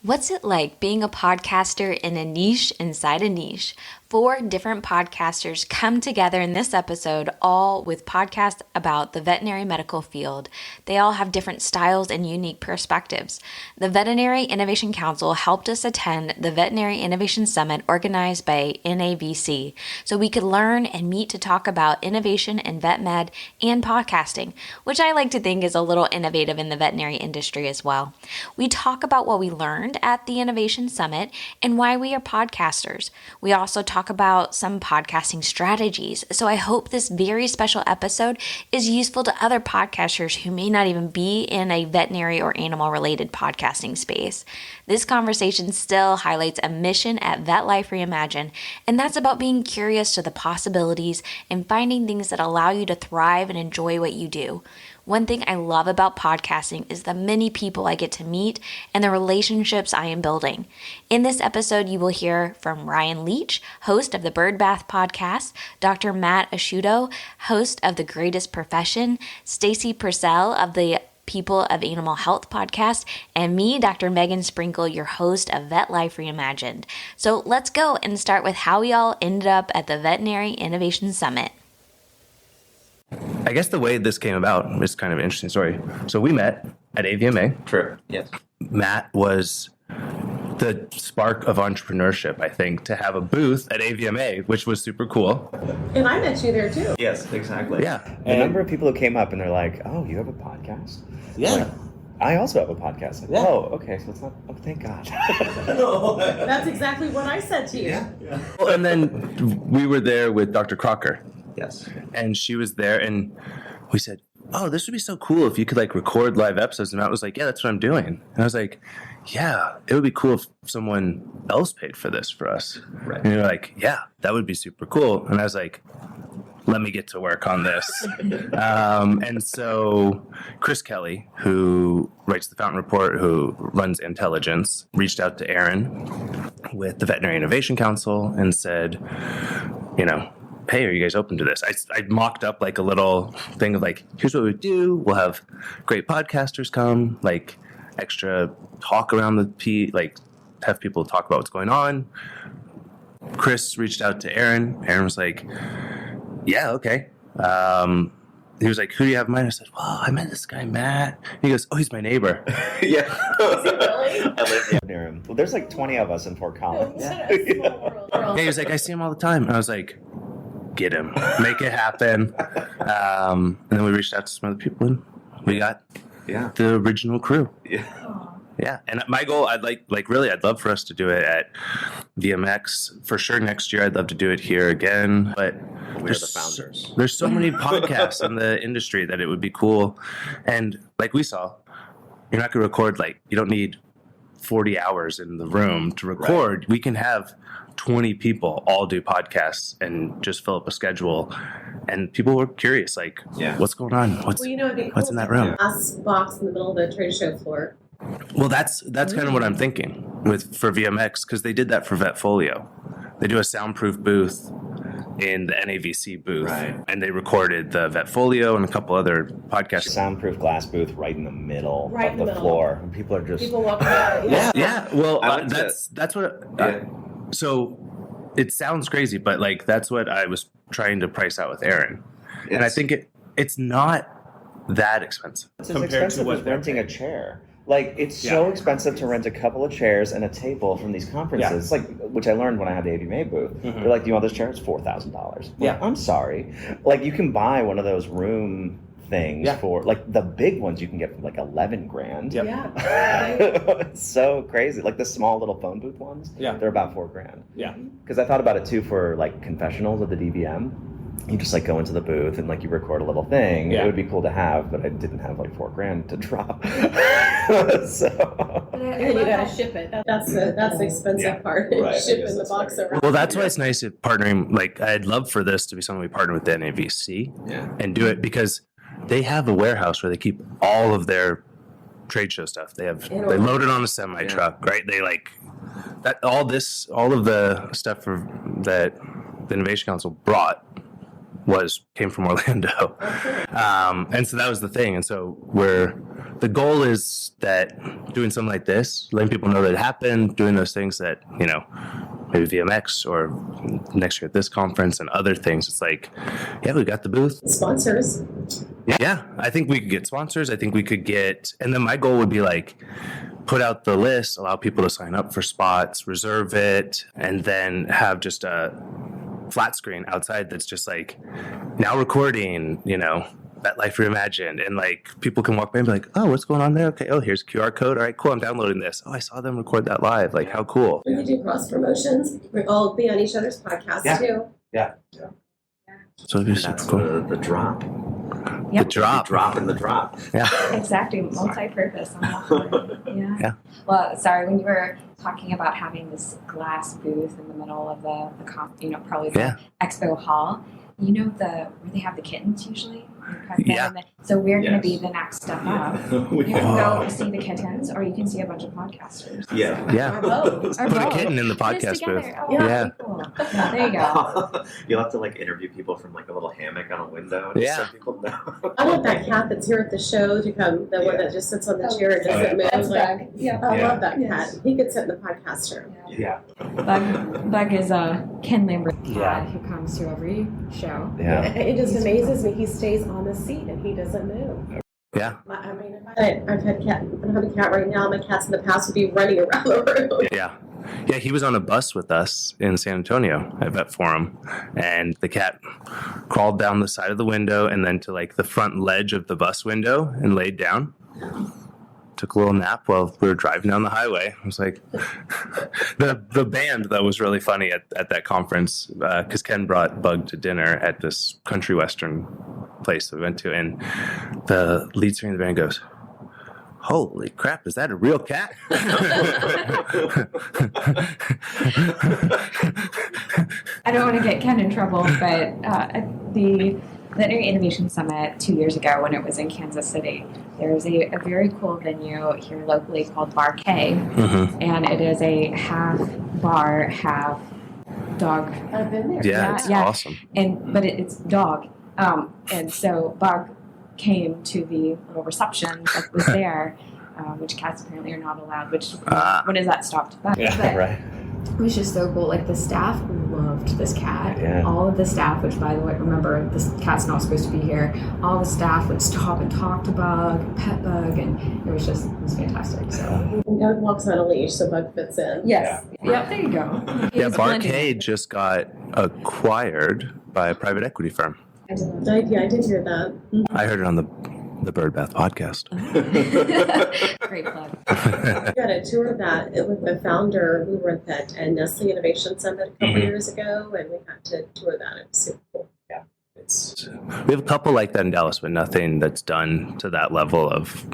What's it like being a podcaster in a niche inside a niche? 4 different podcasters come together in this episode, all with podcasts about the veterinary medical field. They all have different styles and unique perspectives. The Veterinary Innovation Council helped us attend the Veterinary Innovation Summit organized by NAVC, so we could learn and meet to talk about innovation in vet med and podcasting, which I like to think is a little innovative in the veterinary industry as well. We talk about what we learned at the Innovation Summit and why we are podcasters. We also talk about some podcasting strategies. So I hope this very special episode is useful to other podcasters who may not even be in a veterinary or animal related podcasting space. This conversation still highlights a mission at Vet Life Reimagined, and that's about being curious to the possibilities and finding things that allow you to thrive and enjoy what you do. One thing I love about podcasting is the many people I get to meet and the relationships I am building. In this episode, you will hear from Ryan Leach, host of the Bird Bath podcast, Dr. Matt Asciutto, host of The Greatest Profession, Stacy Purcell of the People of Animal Health podcast, and me, Dr. Megan Sprinkle, your host of Vet Life Reimagined. So let's go and start with how we all ended up at the Veterinary Innovation Summit. I guess the way this came about is kind of an interesting story. So we met at AVMA. True. Yes. Matt was the spark of entrepreneurship, I think, to have a booth at AVMA, which was super cool. And I met you there too. Yes, exactly. Yeah. The number of people who came up and they're like, "Oh, you have a podcast?" Yeah. Like, I also have a podcast. Like, Yeah. Oh, okay. So it's not. Oh, thank God. That's exactly what I said to you. Yeah. Well, and then we were there with Dr. Crocker, Yes. and she was there, and we said, "Oh, this would be so cool if you could like record live episodes." And Matt was like, "Yeah, that's what I'm doing." And I was like, "Yeah, it would be cool if someone else paid for this for us." Right. And you're like, "Yeah, that would be super cool." And I was like, let me get to work on this. And so Chris Kelly, who writes the Fountain Report, who runs Intelligence, reached out to Aaron with the Veterinary Innovation Council and said, "Hey, are you guys open to this?" I mocked up like a little thing of like, here's what we do. We'll have great podcasters come, like extra talk around like have people talk about what's going on. Chris reached out to Aaron. Aaron was like, "Yeah, okay." He was like, "Who do you have in mind?" I said, "Well, I met this guy, Matt." He goes, "Oh, he's my neighbor." Yeah. Really? I live Near him. Well, there's like 20 of us in Fort Collins. It's a small world. Yeah, he was like, "I see him all the time." And I was like, "Get him, make it happen." And then we reached out to some other people, and we got the original crew. Yeah. Yeah, and my goal, I'd I'd love for us to do it at VMX for sure next year. I'd love to do it here again, but We're the founders. There's so many podcasts in the industry that it would be cool, and like we saw, you're not going to record you don't need 40 hours in the room to record. Right. We can have 20 people all do podcasts and just fill up a schedule. And people were curious, what's going on? What's in that room? Us box in the middle of the trade show floor. Well, that's kind of what I'm thinking for VMX, because they did that for Vetfolio. They do a soundproof booth in the NAVC booth, right, and they recorded the Vetfolio and a couple other podcasts. Soundproof glass booth right in the middle Right of in the the middle. floor. And people are just... People walking out. Yeah. Well, that's what. Yeah. So it sounds crazy, but that's what I was trying to price out with Aaron, and I think it's not that expensive. It's as expensive as renting a chair. It's so expensive to rent a couple of chairs and a table from these conferences, which I learned when I had the AVMA booth. Mm-hmm. They're like, "Do you want this chair? It's $4,000. Yeah. I'm sorry. You can buy one of those room things for, the big ones you can get for $11 grand. Yeah. It's so crazy. The small little phone booth ones, they're about $4 grand. Yeah. Because I thought about it too for confessionals at the DVM. You just go into the booth and you record a little thing. Yeah. It would be cool to have, but I didn't have $4 grand to drop. So. And then you gotta ship it. That's the expensive part. Right. Shipping the box around. Well, that's why it's nice at partnering. I'd love for this to be something we partner with the NAVC and do it, because they have a warehouse where they keep all of their trade show stuff. They load it on a semi truck, right? They that all of the stuff that the Innovation Council brought came from Orlando. And so that was the thing. And so we're the goal is that doing something like this, letting people know that it happened, doing those things that, maybe VMX or next year at this conference and other things. It's like, yeah, we got the booth. Sponsors. Yeah, I think we could get sponsors. I think we could get, and then my goal would be like, put out the list, allow people to sign up for spots, reserve it, and then have just a flat screen outside that's just like, now recording, Vet Life Reimagined, and like people can walk by and be like, oh, what's going on there? Okay, oh, here's a QR code. All right, cool, I'm downloading this. Oh, I saw them record that live. Like, how cool. We could do cross promotions. We all be on each other's podcasts too. Yeah. So it'd be super That's cool. the drop. Yep. The drop. Drop in the drop. Yeah. Exactly, multi-purpose. I'm all for it. Yeah. Yeah. Well, sorry, when you were talking about having this glass booth in the middle of probably the expo hall, where they have the kittens usually? Yeah. So we're going to Yes. be the next step up. We You can- can go see the kittens, or you can see a bunch of podcasters. Yeah. Yeah. Or both. Or Put a both. kitten in the Put us podcast together. booth. Oh, Yeah. that'd be cool. Yeah, there you go. You'll have to like interview people from like a little hammock on a window. Yeah. So people know. I want that cat that's here at the show to come, the one that just sits on the chair and doesn't move. That's Like, Bug. Yeah. I Yeah. love that Yes. cat. He could sit in the podcast room. Yeah. Bug is a Ken Lambert cat Yeah. who comes to every show. Yeah. It just amazes me. He stays on the seat and he doesn't move. Yeah. I mean, I've had cat. I don't have a cat right now. My cats in the past would be running around the room. Yeah. Yeah, he was on a bus with us in San Antonio at Vet Forum, and the cat crawled down the side of the window and then to like the front ledge of the bus window and laid down. Took a little nap while we were driving down the highway. I was like, the band that was really funny at that conference, because Ken brought Bug to dinner at this country western place that we went to, and the lead singer of the band goes, holy crap, is that a real cat? I don't want to get Ken in trouble, but at the Veterinary Innovation Summit 2 years ago when it was in Kansas City, there's a very cool venue here locally called Bar K, and it is a half bar, half dog. I've been there. Yeah, it's yeah. awesome. But it's dog. And so Bug came to the little reception that was there, which cats apparently are not allowed, which when is that stopped? But Right. it was just so cool. Like the staff loved this cat. Yeah. All of the staff, which by the way, remember this cat's not supposed to be here. All the staff would stop and talk to Bug, pet Bug, and it was fantastic. So Doug walks on a leash, so Bug fits in. yes, yep, there you go. Yeah, He's Bar blending K it. just got acquired by a private equity firm. I did not I did hear that. I heard it on the Bird Bath podcast. Great plug. We got a tour of that with the founder. We were at that Nestle Innovation Summit a couple years ago, and we got to tour that. It was super cool. We have a couple like that in Dallas, but nothing that's done to that level of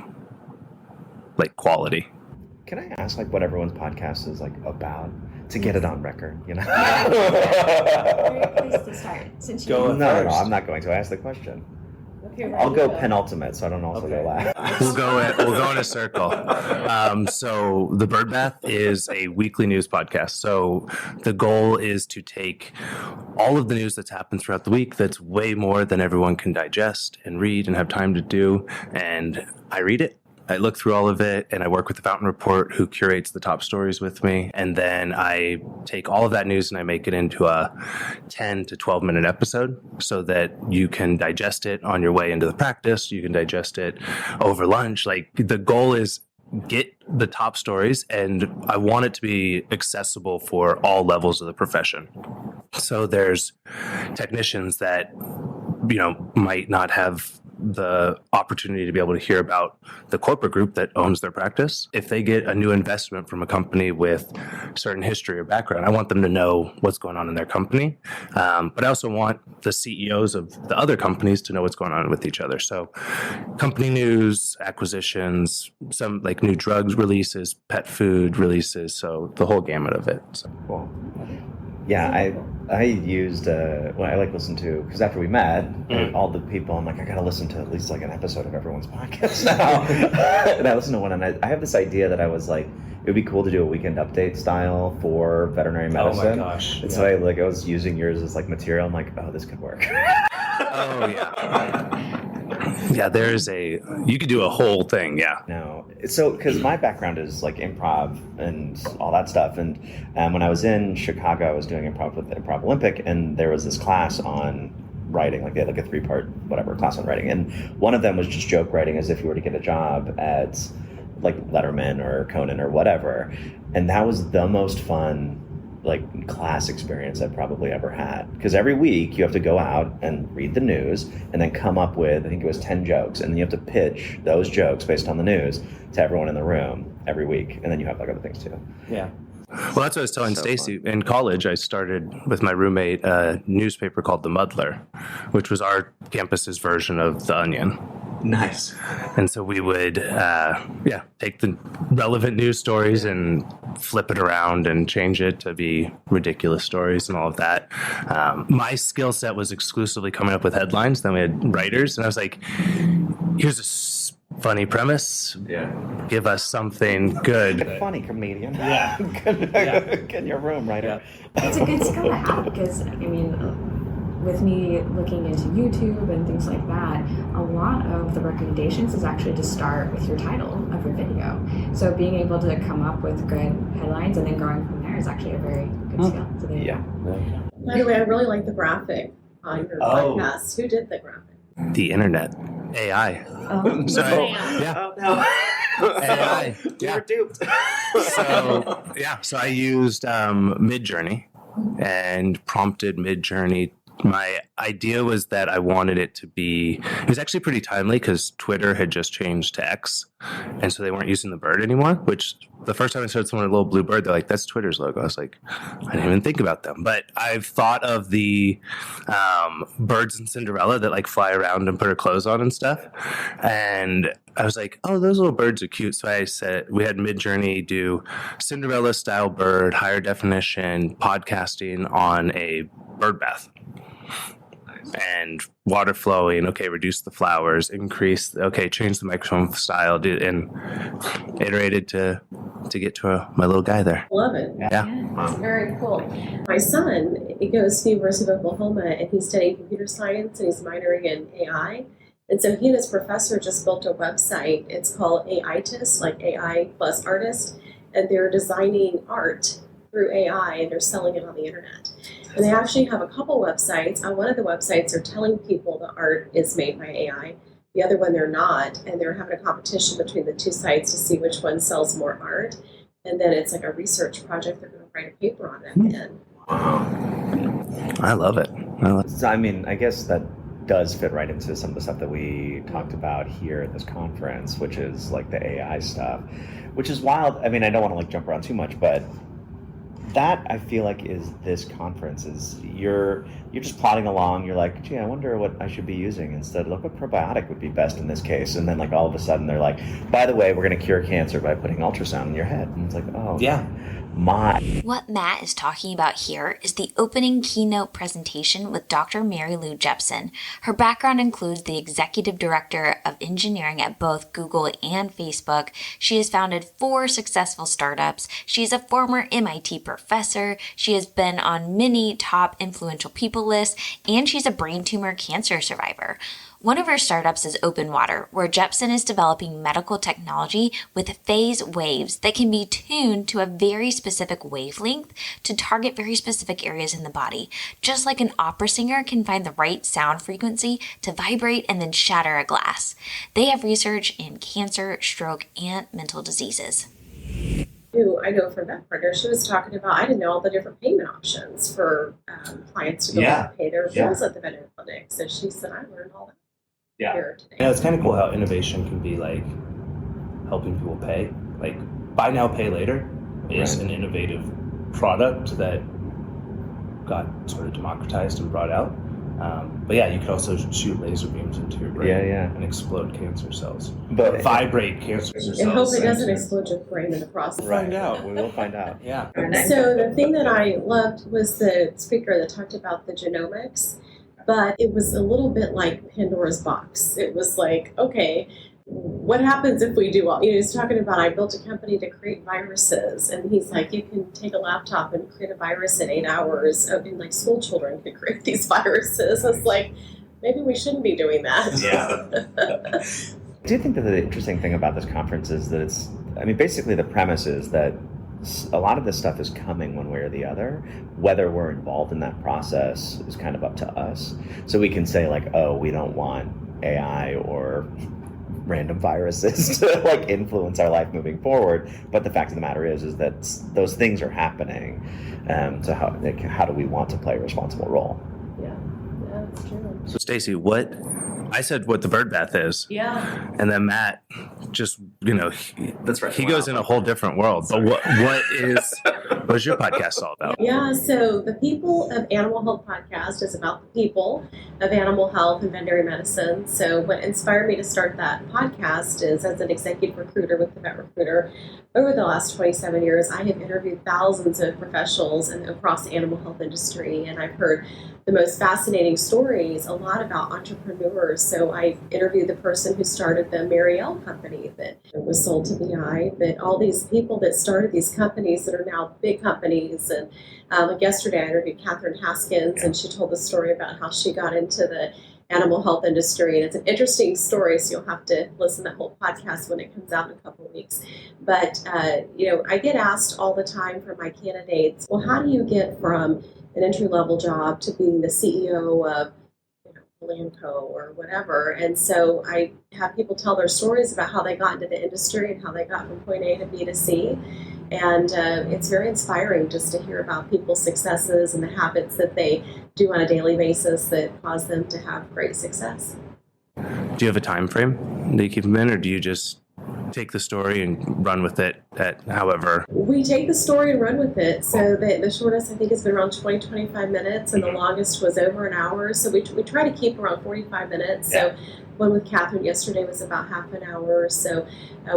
like quality. Can I ask like what everyone's podcast is like about to get it on record? You know. Great place to start. Since you Go No, first. I'm not going to ask the question. Okay, I'll go Ryan, penultimate, so I don't also go last. We'll go in a circle. So the Bird Bath is a weekly news podcast. So the goal is to take all of the news that's happened throughout the week that's way more than everyone can digest and read and have time to do. And I read it. I look through all of it, and I work with the Fountain Report, who curates the top stories with me. And then I take all of that news and I make it into a 10 to 12 minute episode so that you can digest it on your way into the practice. You can digest it over lunch. Like the goal is get the top stories, and I want it to be accessible for all levels of the profession. So there's technicians that, might not have the opportunity to be able to hear about the corporate group that owns their practice. If they get a new investment from a company with certain history or background, I want them to know what's going on in their company. But I also want the CEOs of the other companies to know what's going on with each other. So company news, acquisitions, some like new drugs releases, pet food releases. So the whole gamut of it. So. Cool. Yeah, I used I like listen to because after we met, all the people, I'm like I gotta listen to at least like an episode of everyone's podcast now. And I listened to one, and I have this idea that I was like, it would be cool to do a weekend update style for veterinary medicine. Oh my gosh! And so I was using yours as like material. I'm like, oh, this could work. Oh yeah. Yeah, you could do a whole thing. Yeah. No. So, because my background is like improv and all that stuff. And when I was in Chicago, I was doing improv with the Improv Olympic, and there was this class on writing, like they had like a 3-part whatever class on writing. And one of them was just joke writing, as if you were to get a job at like Letterman or Conan or whatever. And that was the most fun like class experience I've probably ever had, because every week you have to go out and read the news and then come up with, I think it was 10 jokes, and then you have to pitch those jokes based on the news to everyone in the room every week, and then you have like other things too. Yeah. Well, that's what I was telling Stacy. In college, I started with my roommate a newspaper called The Muddler, which was our campus's version of The Onion. Nice. And so we would, take the relevant news stories and flip it around and change it to be ridiculous stories and all of that. My skill set was exclusively coming up with headlines. Then we had writers, and I was like, here's a funny premise. Yeah. Give us something good. Funny comedian. Yeah. Get in your room, writer. It's a good skill to have because, I mean, with me looking into YouTube and things like that, a lot of the recommendations is actually to start with your title of your video. So being able to come up with good headlines and then growing from there is actually a very good skill. So there you go. By the way, I really like the graphic on your podcast. Who did the graphic? The internet. AI. Oh. So, Oh no. AI. We were duped. So I used Midjourney and prompted Midjourney. My idea was that I wanted it to be, it was actually pretty timely because Twitter had just changed to X, and so they weren't using the bird anymore, which the first time I saw someone a little blue bird, they're like, that's Twitter's logo. I was like, I didn't even think about them. But I've thought of the birds in Cinderella that like fly around and put her clothes on and stuff. And I was like, oh, those little birds are cute. So I said, we had Midjourney do Cinderella style bird, higher definition, podcasting on a bird bath. And water flowing, okay, reduce the flowers, increase, okay, change the microphone style, and iterated to get to my little guy there. Love it. Yeah. Very cool. My son, he goes to the University of Oklahoma, and he's studying computer science, and he's minoring in AI. And so he and his professor just built a website. It's called AITist, like AI plus artist, and they're designing art through AI, and they're selling it on the internet. And they actually have a couple websites. On one of the websites, they're telling people the art is made by AI. The other one, they're not. And they're having a competition between the two sites to see which one sells more art. And then it's like a research project. They're going to write a paper on it. And I love it. So, I mean, I guess that does fit right into some of the stuff that we talked about here at this conference, which is like the AI stuff, which is wild. I mean, I don't want to like jump around too much, but that I feel like is this conference is you're just plodding along. You're like, gee, I wonder what I should be using instead. Look what probiotic would be best in this case. And then like all of a sudden they're like, by the way, we're going to cure cancer by putting ultrasound in your head. And it's like, oh yeah. What Matt is talking about here is the opening keynote presentation with Dr. Mary Lou Jepson. Her background includes the executive director of engineering at both Google and Facebook. She has founded 4 successful startups. She is a former MIT professor. She has been on many top influential people lists, and she's a brain tumor cancer survivor. One of her startups is Open Water, where Jepson is developing medical technology with phase waves that can be tuned to a very specific wavelength to target very specific areas in the body, just like an opera singer can find the right sound frequency to vibrate and then shatter a glass. They have research in cancer, stroke, and mental diseases. Who I know from that partner, she was talking about, I didn't know all the different payment options for clients to go and pay their bills at the veterinary clinic. So she said, I learned all that. Here today. Yeah, it's kind of cool how innovation can be like helping people pay. Like buy now, pay later is an innovative product that got sort of democratized and brought out. But yeah, you could also shoot laser beams into your brain and explode cancer cells. But vibrate cancer cells. And hope it doesn't explode your brain in the process. Find out. We will find out. Yeah. So the thing that I loved was the speaker that talked about the genomics. But it was a little bit like Pandora's box. It was like, okay, what happens if we do all, he's talking about, I built a company to create viruses. And he's like, you can take a laptop and create a virus in 8 hours. I mean, like school children could create these viruses. It's like, maybe we shouldn't be doing that. Yeah. I do think that the interesting thing about this conference is that basically the premise is that a lot of this stuff is coming one way or the other. Whether we're involved in that process is kind of up to us. So we can say like, oh, we don't want AI or random viruses to like influence our life moving forward. But the fact of the matter is that those things are happening. So how do we want to play a responsible role? Yeah, that's true. So Stacy, I said what the bird bath is. Yeah. And then Matt just, That's right. He goes in a whole different world. But what's your podcast all about? Yeah, so the People of Animal Health podcast is about the people of animal health and veterinary medicine. So what inspired me to start that podcast is as an executive recruiter with the Vet Recruiter, over the last 27 years, I have interviewed thousands of professionals across the animal health industry, and I've heard the most fascinating stories, a lot about entrepreneurs. So I interviewed the person who started the Marielle company that was sold to BI, but all these people that started these companies that are now big companies. And like yesterday, I interviewed Catherine Haskins, and she told the story about how she got into the animal health industry. And it's an interesting story, so you'll have to listen to that whole podcast when it comes out in a couple of weeks. But, I get asked all the time from my candidates, well, how do you get from an entry-level job to being the CEO of Lanco or whatever? And so I have people tell their stories about how they got into the industry and how they got from point A to B to C. And it's very inspiring just to hear about people's successes and the habits that they do on a daily basis that cause them to have great success. Do you have a time frame that you keep them in, or do you just take the story and run with it at however? We take the story and run with it. So the shortest, I think, has been around 20, 25 minutes, and the longest was over an hour. So we try to keep around 45 minutes. So one with Catherine yesterday was about half an hour. So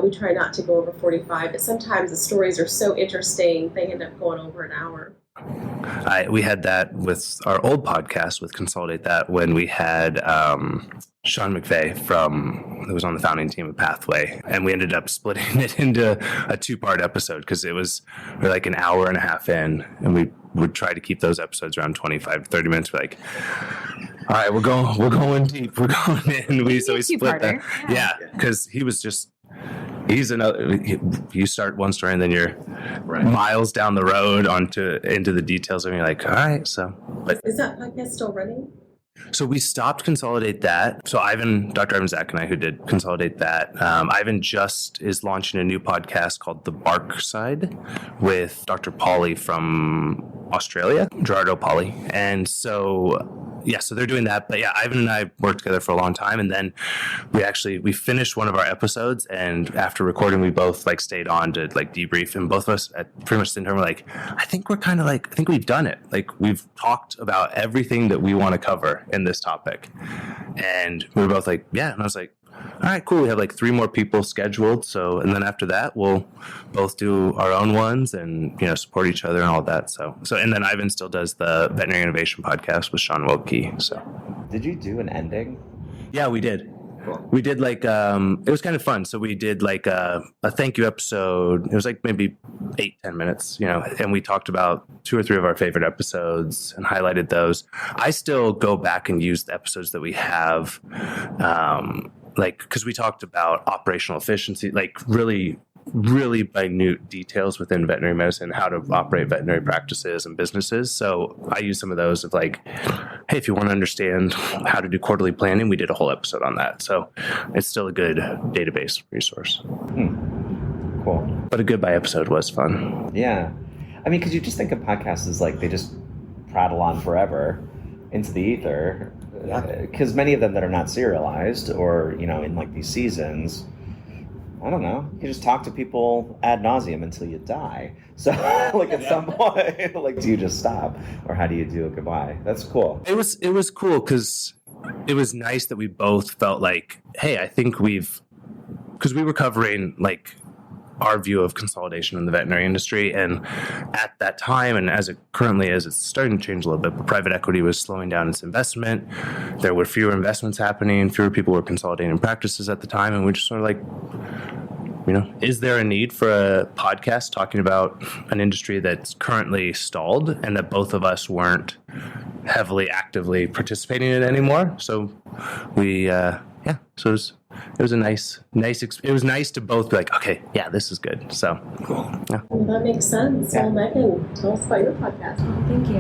we try not to go over 45. But sometimes the stories are so interesting, they end up going over an hour. We had that with our old podcast with Consolidate That when we had Sean McVeigh who was on the founding team of Pathway, and we ended up splitting it into a 2-part episode because we're like an hour and a half in, and we would try to keep those episodes around 25 to 30 minutes. We're like, all right, we're going deep, we're going in. So we split that. Yeah, because he was just. You start one story and then you're miles down the road into the details, and you're like, all right. But is that podcast still running? So we stopped Consolidate That. So Dr. Ivan Zach and I, who did Consolidate That, Ivan just is launching a new podcast called The Bark Side with Dr. Polly from Australia, Gerardo Polly. And so they're doing that. But yeah, Ivan and I worked together for a long time. And then we finished one of our episodes. And after recording, we both stayed on to debrief. And both of us at pretty much the same time were like, I think we've done it. We've talked about everything that we want to cover in this topic. And we were both like, yeah. And I was like, all right, cool. We have 3 more people scheduled. So, and then after that, we'll both do our own ones and, support each other and all that. So, and then Ivan still does the Veterinary Innovation podcast with Sean Wilkie. So, did you do an ending? Yeah, we did. Cool. We did it was kind of fun. So we did a thank you episode. It was maybe 8-10 minutes, and we talked about 2 or 3 of our favorite episodes and highlighted those. I still go back and use the episodes that we have, because we talked about operational efficiency, really minute details within veterinary medicine, how to operate veterinary practices and businesses. So I use some of those of hey, if you want to understand how to do quarterly planning, we did a whole episode on that. So it's still a good database resource. Cool. But a goodbye episode was fun. Yeah. Because you just think of podcasts as they just prattle on forever into the ether. Because many of them that are not serialized or, in these seasons, I don't know. You just talk to people ad nauseum until you die. So, at some point, do you just stop, or how do you do a goodbye? That's cool. It was cool because it was nice that we both felt hey, I think because we were covering our view of consolidation in the veterinary industry, and at that time, and as it currently is, it's starting to change a little bit. But private equity was slowing down its investment. There were fewer investments happening. Fewer people were consolidating practices at the time, and we just sort of is there a need for a podcast talking about an industry that's currently stalled and that both of us weren't heavily actively participating in it anymore. So we so it was a nice it was nice to both be like, okay, yeah, this is good. So Cool. Yeah. Well, that makes sense. Yeah. Well, Megan, tell us about your podcast. Oh, thank you.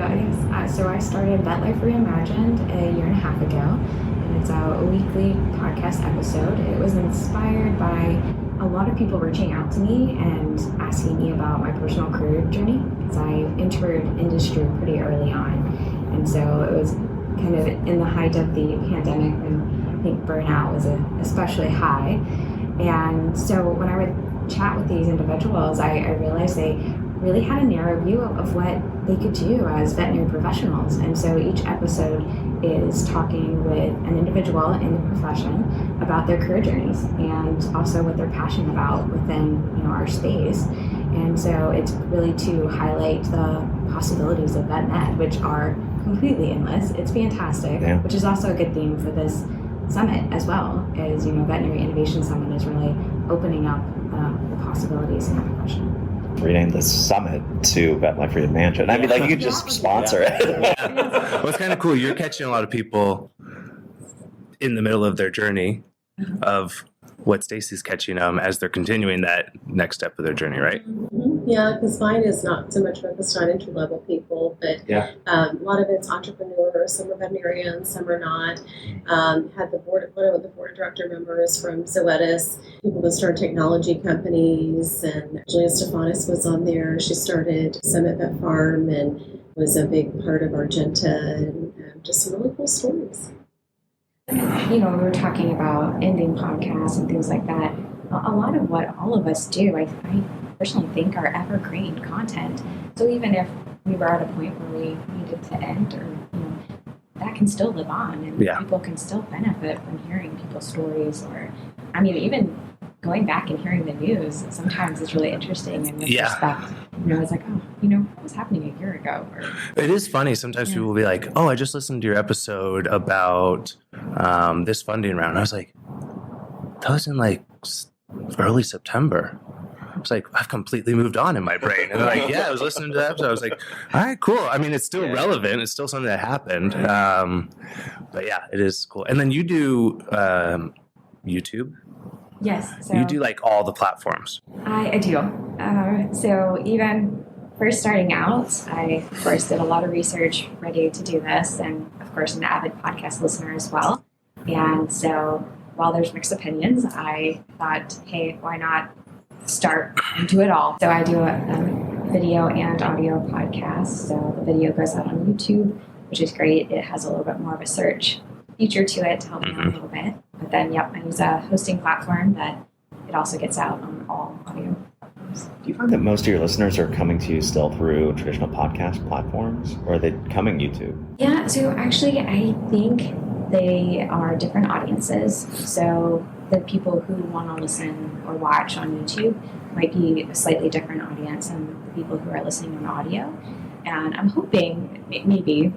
So I started Vet Life Reimagined a year and a half ago, and it's a weekly podcast episode. It was inspired by a lot of people reaching out to me and asking me about my personal career journey, because I entered industry pretty early on, and so it was kind of in the height of the pandemic when I think burnout was especially high. And so when I would chat with these individuals, I realized they really had a narrow view of what they could do as veterinary professionals. And so each episode is talking with an individual in the profession about their career journeys and also what they're passionate about within our space. And so it's really to highlight the possibilities of vet med, which are completely endless. It's fantastic, which is also a good theme for this summit as well, as Veterinary Innovation Summit is really opening up the possibilities in the profession. Rename this summit to Vet Life Reimagined. I mean, like, you could just sponsor it. Well, it's kind of cool. You're catching a lot of people in the middle of their journey of what Stacy's catching them as they're continuing that next step of their journey, right? Mm-hmm. Yeah, because mine is not so much focused on entry-level people, but a lot of it's entrepreneurs. Some are veterinarians, some are not. Had the board of director members from Zoetis, people that start technology companies, and Julia Stefanis was on there. She started Summit Vet Farm and was a big part of Argenta, and just some really cool stories. We were talking about ending podcasts and things like that. A lot of what all of us do, I personally think, are evergreen content. So even if we were at a point where we needed to end, or that can still live on, and people can still benefit from hearing people's stories. Or, even going back and hearing the news sometimes is really interesting in retrospect. It's like, what was happening a year ago? It is funny. Sometimes people will be like, oh, I just listened to your episode about this funding round. I was like, that was in like early September. I was like, I've completely moved on in my brain. And they're like, yeah, I was listening to that episode. I was like, all right, cool. It's still relevant. It's still something that happened. But yeah, it is cool. And then you do YouTube. Yes. So you do like all the platforms. I do. So even first starting out, I, of course, did a lot of research ready to do this, and of course, an avid podcast listener as well. And so while there's mixed opinions, I thought, hey, why not start and do it all? So I do a video and audio podcast. So the video goes out on YouTube, which is great. It has a little bit more of a search feature to it to help me out a little bit. But then, I use a hosting platform that it also gets out on all audio platforms. Do you find that most of your listeners are coming to you still through traditional podcast platforms, or are they coming YouTube? Yeah, so actually I think they are different audiences. So the people who want to listen or watch on YouTube might be a slightly different audience than the people who are listening on audio. And I'm hoping maybe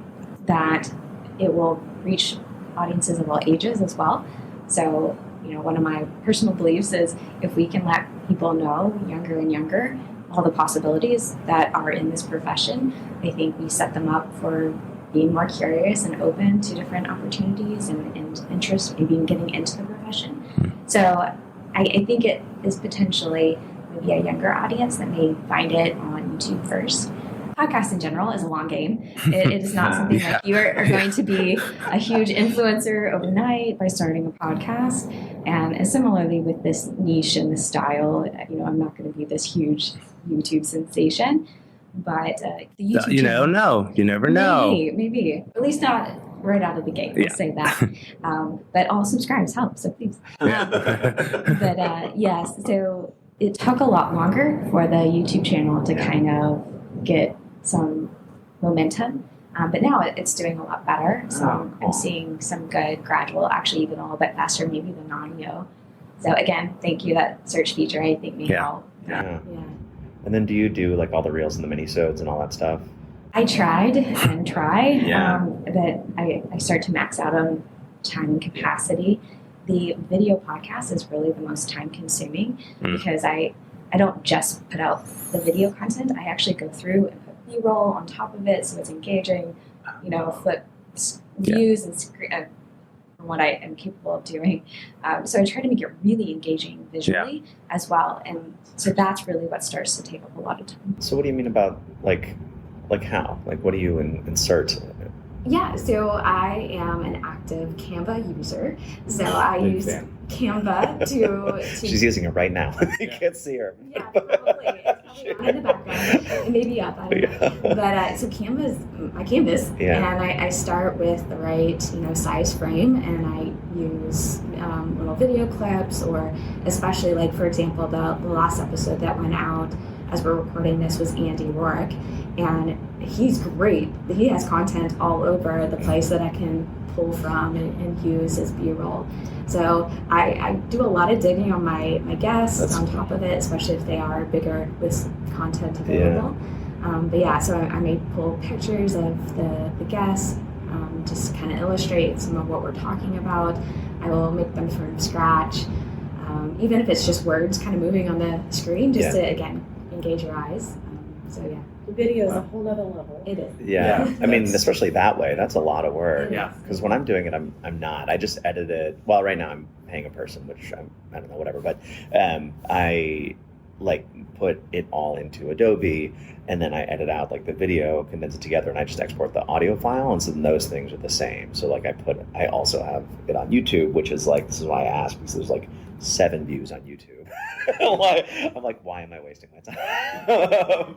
that it will reach audiences of all ages as well. So, one of my personal beliefs is if we can let people know, younger and younger, all the possibilities that are in this profession, I think we set them up for being more curious and open to different opportunities and interest in getting into the profession. So I think it is potentially maybe a younger audience that may find it on YouTube first. Podcast in general is a long game. It is not something like you are going to be a huge influencer overnight by starting a podcast. And similarly with this niche and this style, I'm not going to be this huge YouTube sensation. But the YouTube you never know. Maybe. At least not right out of the gate, let's say that. But all subscribes help, so please. Yes, so it took a lot longer for the YouTube channel to kind of get some momentum. But now it's doing a lot better. So I'm seeing some good gradual, actually even a little bit faster maybe than audio. So again, thank you. That search feature I think may help. Yeah. And then do you do like all the reels and the minisodes and all that stuff? I tried and try, but I start to max out on time and capacity. The video podcast is really the most time consuming because I don't just put out the video content. I actually go through and put B-roll on top of it so it's engaging, flip views and screen. What I am capable of doing. So I try to make it really engaging visually as well. And so that's really what starts to take up a lot of time. So what do you mean about like how? Like what do you insert? Yeah, so I am an active Canva user. So I use Canva to... She's using it right now. You can't see her. Yeah, probably. It's probably on in the background. It may be up, I don't know. But so Canva is my canvas. And I start with the right, size frame, and I use little video clips, or especially like, for example, the last episode that went out as we're recording this was Andy Rourke, and he's great. He has content all over the place that I can pull from and use as B-roll. So I do a lot of digging on my guests on top of it, especially if they are bigger with content available. So I may pull pictures of the guests, just kind of illustrate some of what we're talking about. I will make them from scratch, even if it's just words kind of moving on the screen, just to, again, engage your eyes. The video is a whole other level. It is. Yeah. I mean, especially that way, that's a lot of work. Yeah. Because when I'm doing it, I'm not. I just edit it. Well, right now I'm paying a person, which I don't know, whatever. But I put it all into Adobe, and then I edit out like the video, condense it together, and I just export the audio file. And so those things are the same. So like I also have it on YouTube, which is like, this is why I asked, because there's like 7 views on YouTube. I'm like, why am I wasting my time?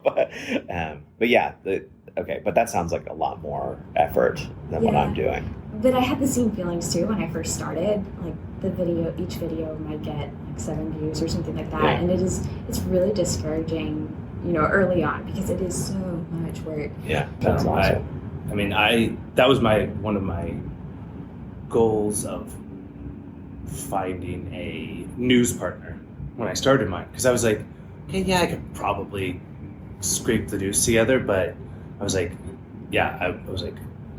but yeah, but that sounds like a lot more effort than what I'm doing. But I had the same feelings too when I first started. Like each video might get like 7 views or something like that, and it's really discouraging, early on, because it is so much work. Yeah, that's awesome. That was one of my goals of finding a news partner when I started mine, because I was like, okay, I could probably scrape the news together, but I was like,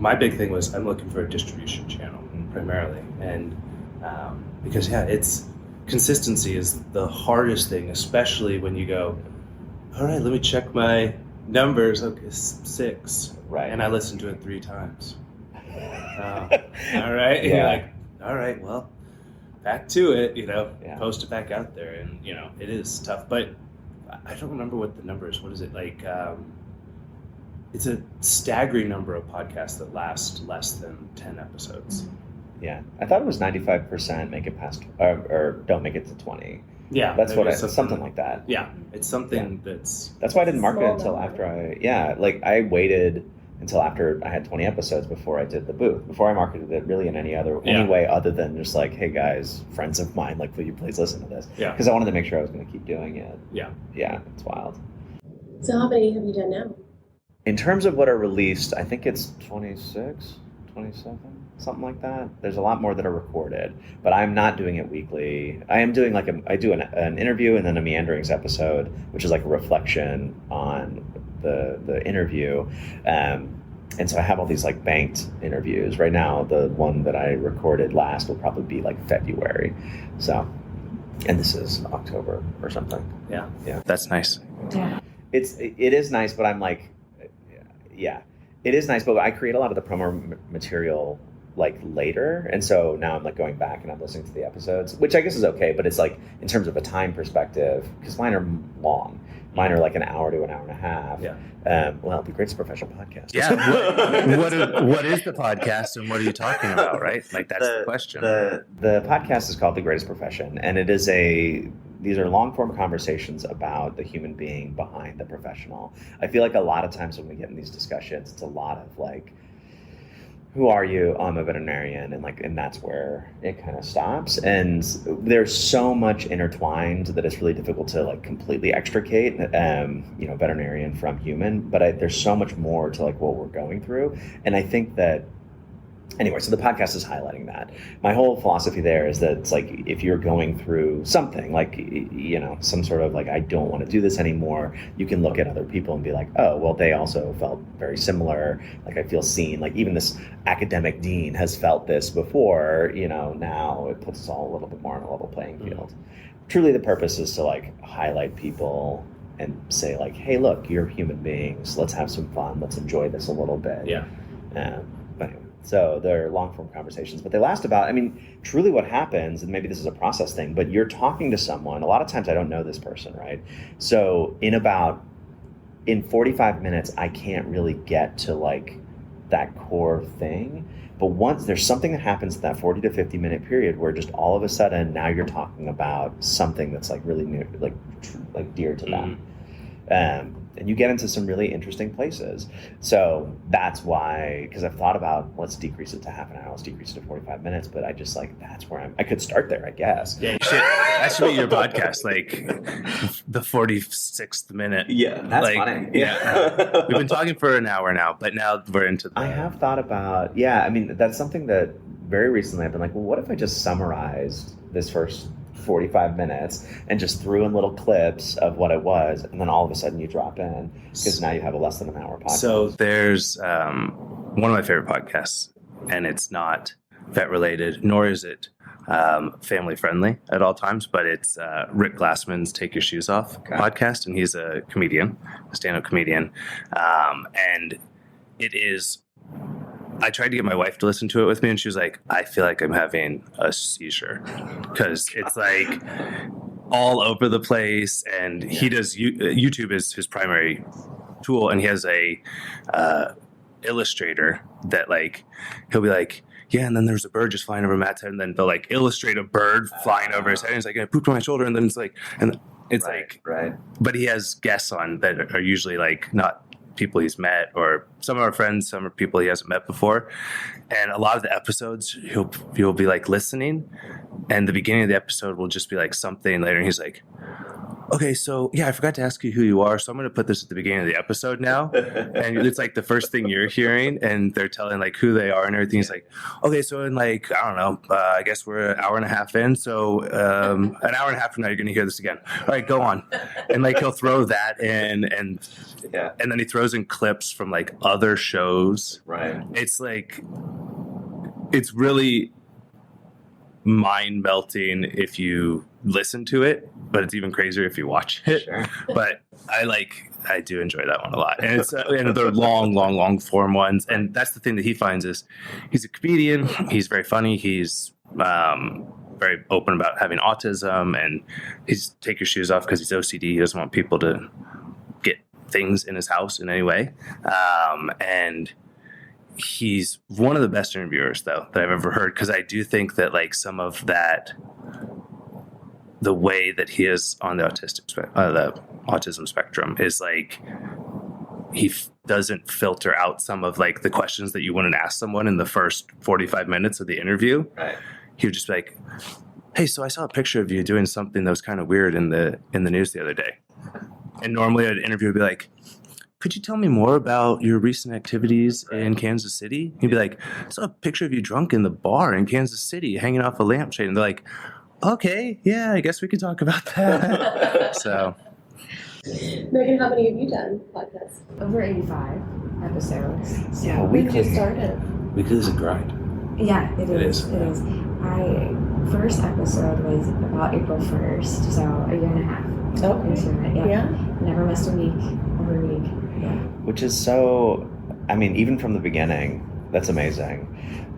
my big thing was I'm looking for a distribution channel primarily, and because it's consistency is the hardest thing, especially when you go, all right, let me check my numbers. Okay, 6, right? And I listened to it 3 times. All right, and you're like, all right, well, back to it, post it back out there, and it is tough. But I don't remember what the number is. What is it like? It's a staggering number of podcasts that last less than 10 episodes. Yeah, I thought it was 95% make it past, or don't make it to 20. Yeah, that's what something like that. Yeah, it's something that's why I didn't market it until after I waited until after I had 20 episodes before I did the booth, before I marketed it really in any way other than just like, hey guys, friends of mine, like, will you please listen to this? Yeah. Because I wanted to make sure I was going to keep doing it. Yeah. Yeah, it's wild. So how many have you done now? In terms of what are released, I think it's 26, 27, something like that. There's a lot more that are recorded, but I'm not doing it weekly. I am doing I do an interview and then a meanderings episode, which is like a reflection on the interview. And so I have all these like banked interviews. Right now, the one that I recorded last will probably be like February. So, and this is October or something. Yeah. That's nice. Yeah. It is nice, but I'm like, it is nice, but I create a lot of the promo material like later, and so now I'm like going back and I'm listening to the episodes, which I guess is okay, but it's like in terms of a time perspective, because mine are long. Mine are like an hour to an hour and a half. Yeah. Well, the Greatest Professional Podcast. Yeah. What is the podcast, and what are you talking about? Right. Like that's the question. The podcast is called The Greatest Profession, and it is these are long form conversations about the human being behind the professional. I feel like a lot of times when we get in these discussions, it's a lot of like, who are you? I'm a veterinarian, and that's where it kind of stops. And there's so much intertwined that it's really difficult to like completely extricate, veterinarian from human. But there's so much more to like what we're going through, and I think that. Anyway, so the podcast is highlighting that. My whole philosophy there is that it's like, if you're going through something like, some sort of like, I don't want to do this anymore, you can look at other people and be like, oh, well, they also felt very similar. Like, I feel seen. Like, even this academic dean has felt this before, now it puts us all a little bit more on a level playing field. Truly, the purpose is to like highlight people and say like, hey, look, you're human beings. Let's have some fun. Let's enjoy this a little bit. Yeah. But anyway, so they're long form conversations, but they last about, I mean, truly what happens, and maybe this is a process thing, but you're talking to someone, a lot of times I don't know this person, right? So in 45 minutes, I can't really get to like that core thing. But once there's something that happens in that 40 to 50 minute period where just all of a sudden now you're talking about something that's like really new, like dear to them. And you get into some really interesting places. So that's why, because I've thought about, let's decrease it to half an hour, let's decrease it to 45 minutes, but I just like, that's where I could start there, I guess. Yeah, that should be your podcast, like the 46th minute. Yeah, that's like, funny. Yeah. We've been talking for an hour now, but now we're into I have thought about, I mean, that's something that very recently I've been like, well, what if I just summarized this first 45 minutes and just threw in little clips of what it was, and then all of a sudden you drop in, because now you have a less than an hour podcast. So there's one of my favorite podcasts, and it's not vet related, nor is it family friendly at all times, but it's Rick Glassman's Take Your Shoes Off podcast, and he's a comedian, a stand-up comedian, and it is, I tried to get my wife to listen to it with me, and she was like, I feel like I'm having a seizure, because it's like all over the place, and he does, YouTube is his primary tool, and he has a illustrator that like, he'll be like, yeah, and then there's a bird just flying over Matt's head, and then they'll like illustrate a bird flying over his head, and he's like, I pooped on my shoulder, and then it's like, and it's right. But he has guests on that are usually like not people he's met, or some of our friends, some are people he hasn't met before. And a lot of the episodes, you'll be like listening, and the beginning of the episode will just be like something later, and he's like, okay, so yeah, I forgot to ask you who you are, so I'm going to put this at the beginning of the episode now. And it's like the first thing you're hearing, and they're telling like who they are and everything. He's like, okay, so in like, I don't know, I guess we're an hour and a half in, so an hour and a half from now, you're going to hear this again. All right, go on. And like, he'll throw that in, and then he throws in clips from like other shows. Right. It's like, it's really mind melting if you listen to it, but it's even crazier if you watch it. Sure. But I do enjoy that one a lot, and it's and they're long form ones, and that's the thing that he finds is he's a comedian, he's very funny, he's very open about having autism, and he's take your shoes off because he's OCD. He doesn't want people to get things in his house in any way, and he's one of the best interviewers though that I've ever heard, because I do think that like some of that, the way that he is on the autism spectrum is like he doesn't filter out some of like the questions that you wouldn't ask someone in the first 45 minutes of the interview. Right. He would just be like, hey, so I saw a picture of you doing something that was kind of weird in the news the other day. And normally an interview would be like, could you tell me more about your recent activities in Kansas City? He'd be like, I saw a picture of you drunk in the bar in Kansas City hanging off a lampshade. And they're like, okay, yeah, I guess we could talk about that. So, Megan, how many have you done podcasts? Over 85 episodes. So Yeah, When did you start it? Weekly is a grind. yeah, it is. is, It is. My first episode was about April 1st, so a year and a half into it. Yeah. Never missed a week, every week. Yeah. Which is so, I mean, even from the beginning, that's amazing.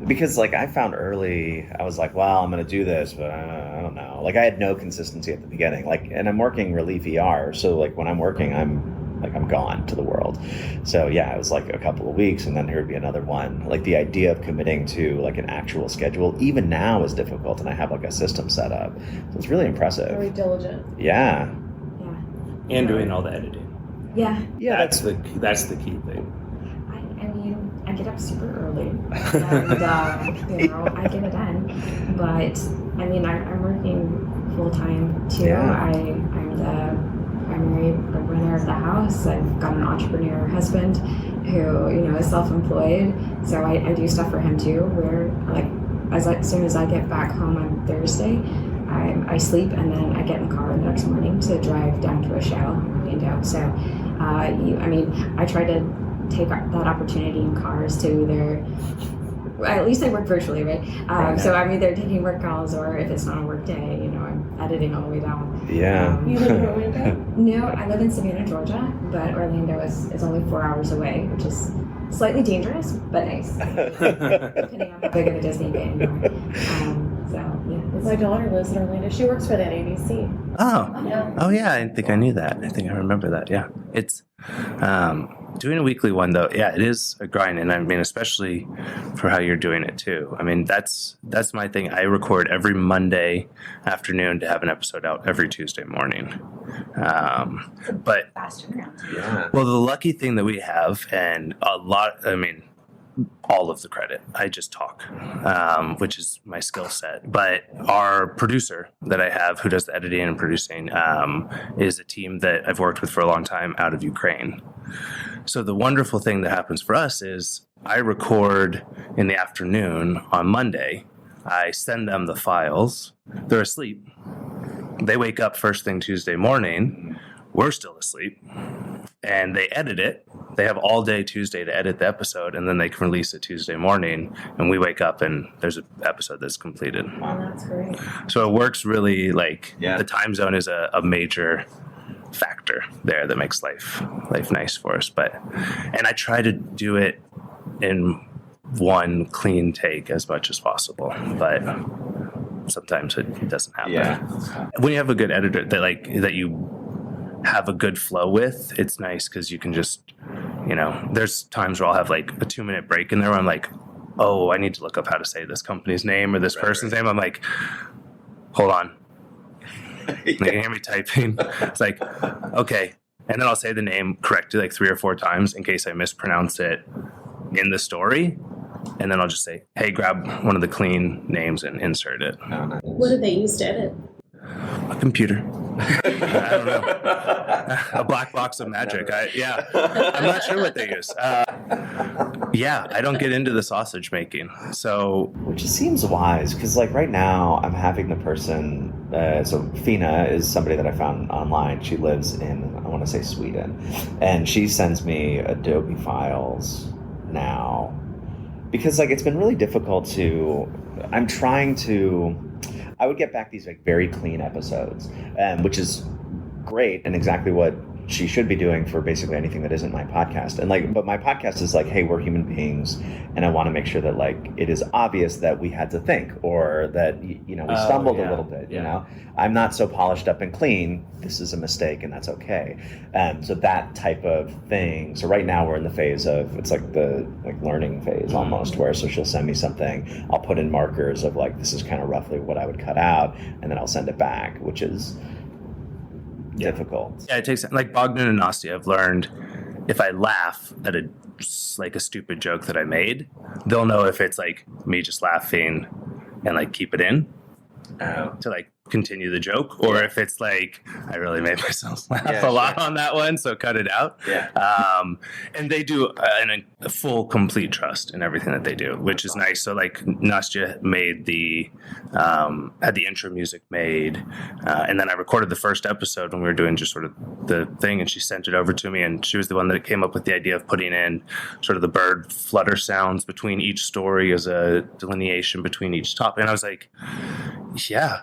Because like I found early, I was like, well, I'm going to do this, but I don't know. Like I had no consistency at the beginning. Like, and I'm working relief ER. So like when I'm working, I'm gone to the world. So yeah, it was like a couple of weeks, and then there would be another one. Like the idea of committing to like an actual schedule, even now, is difficult, and I have like a system set up. So it's really impressive. Very diligent. Yeah. Yeah. And doing all the editing. Yeah. Yeah. That's the key thing. I mean, I get up super early, and I get it done. But I mean, I'm working full time too. Yeah. I'm the primary breadwinner of the house. I've got an entrepreneur husband who is self-employed, so I do stuff for him too. Where like as soon as I get back home on Thursday, I sleep, and then I get in the car the next morning to drive down to a show in Orlando. So, I try to take that opportunity in cars to either, at least I work virtually, right? So I'm either taking work calls, or if it's not a work day, editing all the way down. Yeah. You live in Orlando? No, I live in Savannah, Georgia, but Orlando is only 4 hours away, which is slightly dangerous, but nice. Depending on how big of a Disney fan you are. So, yeah. My daughter lives in Orlando. She works for that ABC. Oh, Yeah. oh yeah. I think I knew that. I think I remember that. Yeah, it's doing a weekly one though. Yeah, it is a grind, and I mean, especially for how you're doing it too. I mean, that's my thing. I record every Monday afternoon to have an episode out every Tuesday morning. But Fast turnaround. Yeah. well, the lucky thing that we have, and a lot. I mean, all of the credit. I just talk, which is my skill set. But our producer that I have, who does the editing and producing, is a team that I've worked with for a long time out of Ukraine. So the wonderful thing that happens for us is I record in the afternoon on Monday. I send them the files. They're asleep. They wake up first thing Tuesday morning. We're still asleep. And they edit it. They have all day Tuesday to edit the episode, and then they can release it Tuesday morning. And we wake up and there's an episode that's completed. Oh, that's great. So it works really like Yeah. the time zone is a major factor there that makes life nice for us. And I try to do it in one clean take as much as possible, but sometimes it doesn't happen. Yeah. When you have a good editor that you have a good flow with, it's nice because you can just, there's times where I'll have like a 2-minute break in there where I'm like, oh, I need to look up how to say this company's name or this person's name. I'm like, hold on. They can hear me typing. It's like, okay. And then I'll say the name correctly like 3 or 4 times in case I mispronounce it in the story. And then I'll just say, hey, grab one of the clean names and insert it. Oh, nice. What did they use to edit? A computer. I don't know. A black box of magic. I'm not sure what they use. I don't get into the sausage making. So, Which seems wise, because like right now I'm having the person, so Fina is somebody that I found online. She lives in, I want to say Sweden, and she sends me Adobe files now because like it's been really difficult I would get back these like very clean episodes, which is great and exactly what she should be doing for basically anything that isn't my podcast. And like, but my podcast is like, hey, we're human beings, and I want to make sure that like it is obvious that we had to think, or that we stumbled a little bit. You know, I'm not so polished up and clean. This is a mistake, and that's okay. So that type of thing. So right now we're in the phase of it's like the learning phase almost, where so she'll send me something, I'll put in markers of like this is kind of roughly what I would cut out, and then I'll send it back, which is difficult. Yeah, it takes like Bogdan and Nasty. I've learned if I laugh at a stupid joke that I made, they'll know if it's like me just laughing and like keep it in to like continue the joke, or if it's like I really made myself laugh a lot on that one, so cut it out. And they do a full complete trust in everything that they do, which is nice. So like Nastya made had the intro music made, and then I recorded the first episode when we were doing just sort of the thing, and she sent it over to me, and she was the one that came up with the idea of putting in sort of the bird flutter sounds between each story as a delineation between each topic. And I was like, yeah,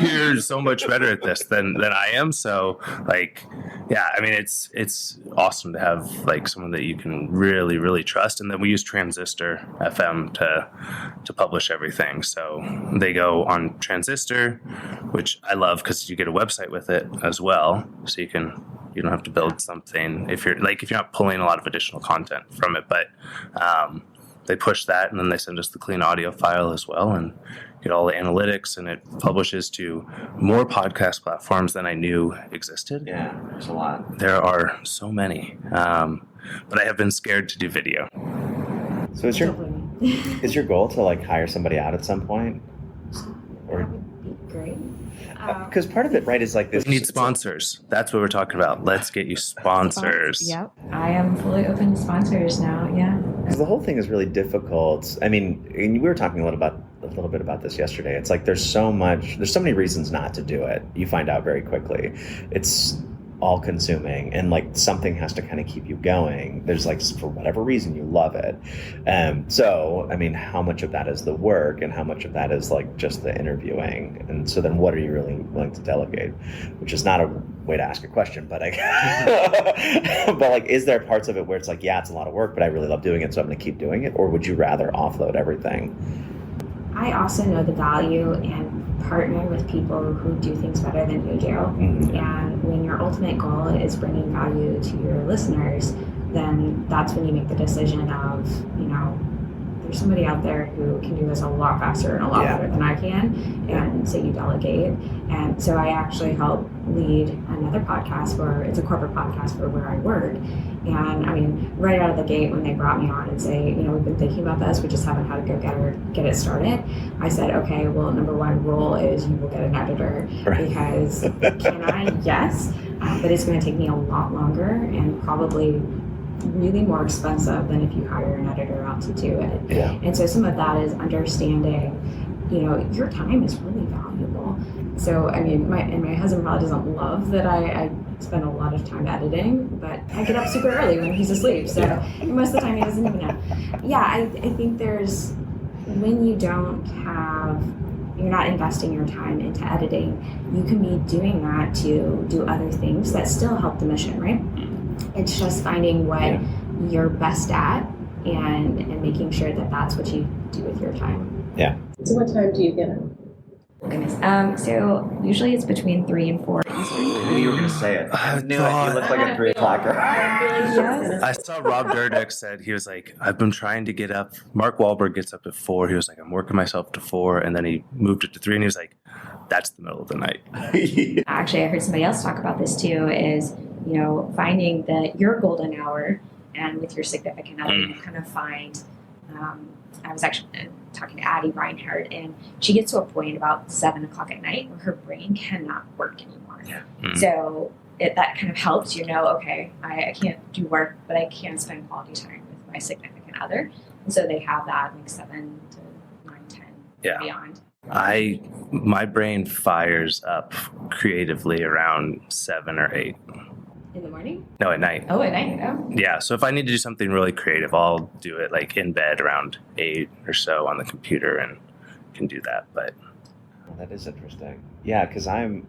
you're so much better at this than I am. So like, yeah, I mean, it's awesome to have like someone that you can really, really trust. And then we use Transistor FM to publish everything. So they go on Transistor, which I love because you get a website with it as well. So you don't have to build something if you're not pulling a lot of additional content from it, but they push that, and then they send us the clean audio file as well, and get all the analytics, and it publishes to more podcast platforms than I knew existed. Yeah, there's a lot. There are so many, but I have been scared to do video. So is your goal to like hire somebody out at some point, or? That would be great. Because part of it, right, is like this. We need sponsors. That's what we're talking about. Let's get you sponsors. Yep. I am fully open to sponsors now. Yeah. Because the whole thing is really difficult. I mean, and we were talking a little bit about this yesterday. It's like there's so many reasons not to do it. You find out very quickly. all consuming, and like something has to kind of keep you going. There's like, for whatever reason, you love it. So, I mean, how much of that is the work and how much of that is like just the interviewing? And so then what are you really willing to delegate? Which is not a way to ask a question, but but like, is there parts of it where it's like, yeah, it's a lot of work, but I really love doing it, so I'm going to keep doing it? Or would you rather offload everything? I also know the value and partner with people who do things better than you do. Mm-hmm. And when your ultimate goal is bringing value to your listeners, then that's when you make the decision of, you know, there's somebody out there who can do this a lot faster and a lot better than I can, and so you delegate. And so I actually help lead another podcast it's a corporate podcast for where I work. And I mean, right out of the gate when they brought me on and say, you know, we've been thinking about this, we just haven't had to go get it started. I said, okay, well, number one rule is you will get an editor, because can I? Yes, but it's going to take me a lot longer and probably really more expensive than if you hire an editor out to do it. Yeah. And so some of that is understanding, you know, your time is really valuable. So, I mean, my husband probably doesn't love that I spend a lot of time editing, but I get up super early when he's asleep. So most of the time he doesn't even know. Yeah, I think there's, when you don't have, you're not investing your time into editing, you can be doing that to do other things that still help the mission, right? It's just finding what you're best at and making sure that that's what you do with your time. Yeah. So what time do you get up? Goodness. So usually it's between 3 and 4 Eastern. You were going to say it. I knew it. You look like a 3 o'clocker. I saw Rob Dyrdek said, he was like, I've been trying to get up. Mark Wahlberg gets up at 4. He was like, I'm working myself to 4. And then he moved it to 3. And he was like, that's the middle of the night. Actually, I heard somebody else talk about this too, is, you know, finding your golden hour, and with your significant other, you kind of find, I was actually talking to Addie Reinhardt, and she gets to a point about 7 o'clock at night where her brain cannot work anymore. Yeah. Mm-hmm. So that kind of helps, you know, okay, I can't do work, but I can spend quality time with my significant other. And so they have that like 7 to 9, 10, and beyond. My brain fires up creatively around 7 or 8. In the morning? No, at night. Oh, at night. Oh. Yeah, so if I need to do something really creative, I'll do it like in bed around 8 or so on the computer and can do that. But that is interesting. Yeah, because I'm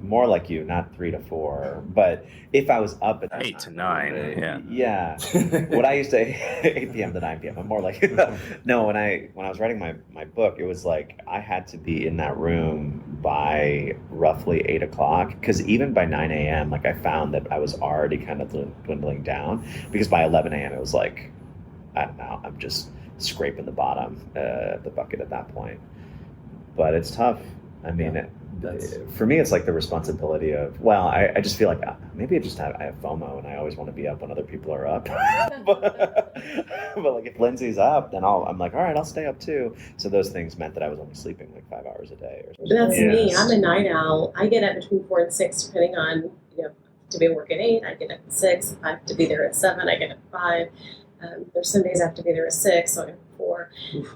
more like you, not 3 to 4. But if I was up at 8 to 9, yeah. What I used to 8 p.m. to 9 p.m. I'm more like no. When I was writing my book, it was like I had to be in that room by roughly 8 o'clock, because even by 9 a.m. like I found that I was already kind of dwindling down, because by 11 a.m. it was like, I don't know, I'm just scraping the bottom of the bucket at that point. But it's tough. I mean, for me, it's like the responsibility of, well, I just feel like maybe I have FOMO and I always want to be up when other people are up. but like if Lindsay's up, then I'm like, all right, I'll stay up too. So those things meant that I was only sleeping like 5 hours a day or something. That's me. I'm a night owl. I get up between 4 and 6, depending on, you know, to be at work at 8, I get up at 6. If I have to be there at 7, I get up at 5. There's some days I have to be there at 6, so I get up at 4.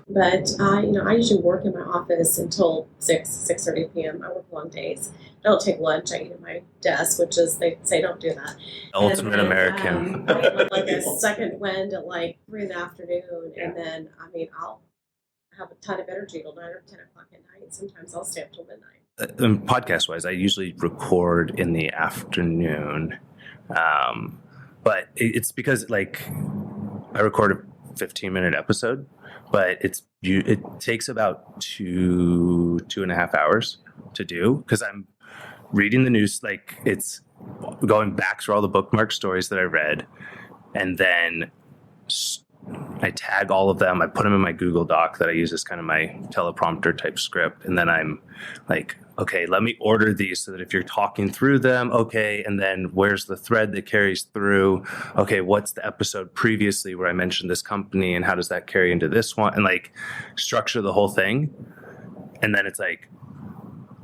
But I usually work in my office until 6:30 p.m. I work long days. I don't take lunch. I eat at my desk, which is, they say don't do that. Ultimate American. I get like a second wind at like 3 in the afternoon, and then I'll have a ton of energy till 9 or 10 o'clock at night. Sometimes I'll stay up till midnight. Podcast-wise, I usually record in the afternoon, but it's because like I record a 15-minute episode, but it takes about 2.5 hours to do, because I'm reading the news, like it's going back through all the bookmark stories that I read, and then I tag all of them. I put them in my Google Doc that I use as kind of my teleprompter type script. And then I'm like, okay, let me order these so that if you're talking through them, okay, and then where's the thread that carries through? Okay, what's the episode previously where I mentioned this company and how does that carry into this one? And like structure the whole thing. And then it's like,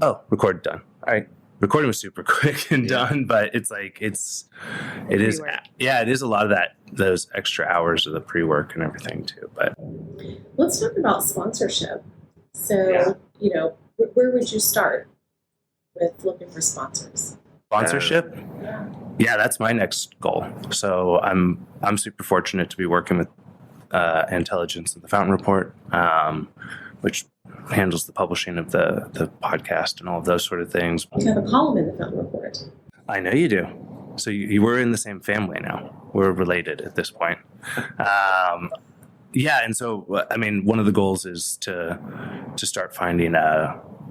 oh, record, done. All right. Recording was super quick and done, but it's like, it is a lot of those extra hours of the pre-work and everything too. But let's talk about sponsorship. So, where would you start with looking for sponsors? Sponsorship? Yeah, that's my next goal. So I'm super fortunate to be working with Intelligence of the Fountain Report, which handles the publishing of the podcast and all of those sort of things. You have a column in the Fountain Report. I know you do. So you were in the same family now. We're related at this point. Yeah, and so I mean, one of the goals is to start finding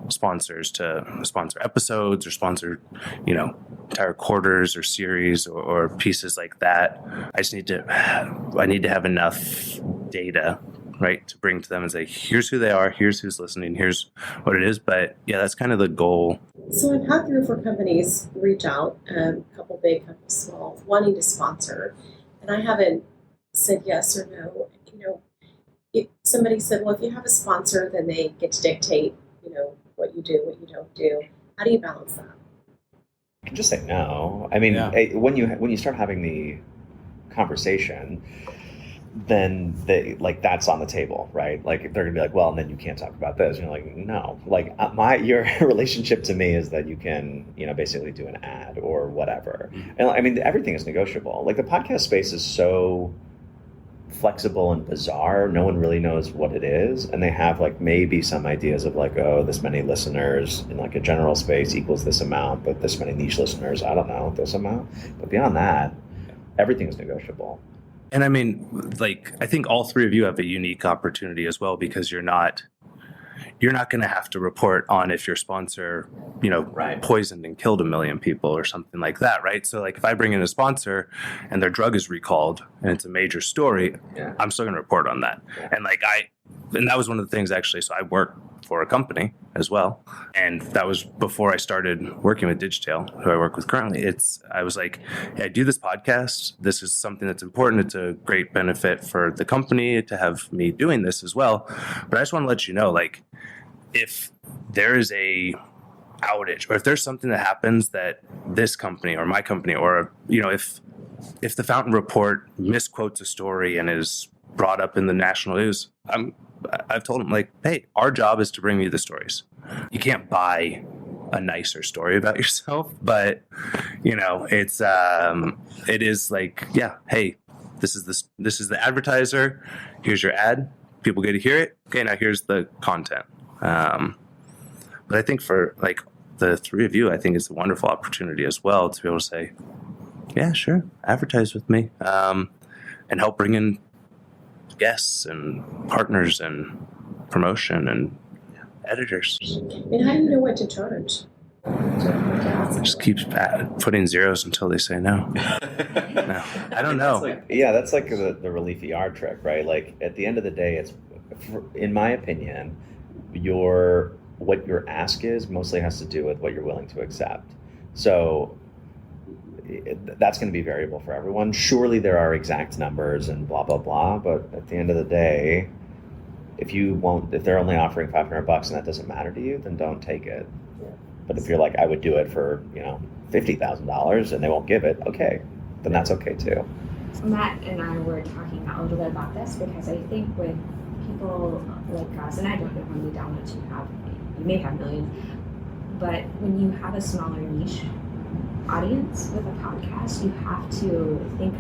sponsors to sponsor episodes or sponsor, entire quarters or series or pieces like that. I need to have enough data, right, to bring to them and say, here's who they are, here's who's listening, here's what it is. But yeah, that's kind of the goal. So I've had 3 or 4 companies reach out, a couple big, a couple small, wanting to sponsor, and I haven't said yes or no. If somebody said, well, if you have a sponsor, then they get to dictate, what you do, what you don't do. How do you balance that? You can just say no. I mean, when you start having the conversation, then that's on the table, right? Like they're gonna be like, well, and then you can't talk about this. And you're like, no. Like your relationship to me is that you can, basically do an ad or whatever. And I mean, everything is negotiable. Like the podcast space is so flexible and bizarre. No one really knows what it is, and they have like maybe some ideas of like, oh, this many listeners in like a general space equals this amount, but this many niche listeners, I don't know, this amount. But beyond that, everything is negotiable. And I mean, like, I think all 3 of you have a unique opportunity as well, because you're not going to have to report on if your sponsor, poisoned and killed 1 million people or something like that, right? So like if I bring in a sponsor and their drug is recalled and it's a major story, I'm still going to report on that. And and that was one of the things actually. So I work for a company as well. And that was before I started working with Digitail, who I work with currently. I was like, hey, I do this podcast. This is something that's important. It's a great benefit for the company to have me doing this as well. But I just want to let you know, like, if there is a outage or if there's something that happens that this company or my company or, if the Fountain Report misquotes a story and is brought up in the national news, I've told them, like, hey, our job is to bring you the stories. You can't buy a nicer story about yourself, but it is like, yeah, hey, this is the advertiser. Here's your ad. People get to hear it. Okay, now here's the content. But I think for like the 3 of you, I think it's a wonderful opportunity as well to be able to say, yeah, sure, advertise with me, and help bring in guests and partners and promotion and editors. And how do you know what to charge? Just keep putting zeros until they say no. No, I don't know. That's like the relief ER trick, right? Like at the end of the day, it's, in my opinion, what your ask is mostly has to do with what you're willing to accept. So that's going to be variable for everyone. Surely there are exact numbers and blah, blah, blah. But at the end of the day, if they're only offering $500 and that doesn't matter to you, then don't take it. But if you're like, I would do it for, $50,000 and they won't give it, okay, then that's okay too. Matt and I were talking a little bit about this because I think with people like us, and I don't know how many downloads you may have millions, but when you have a smaller niche audience with a podcast, you have to think,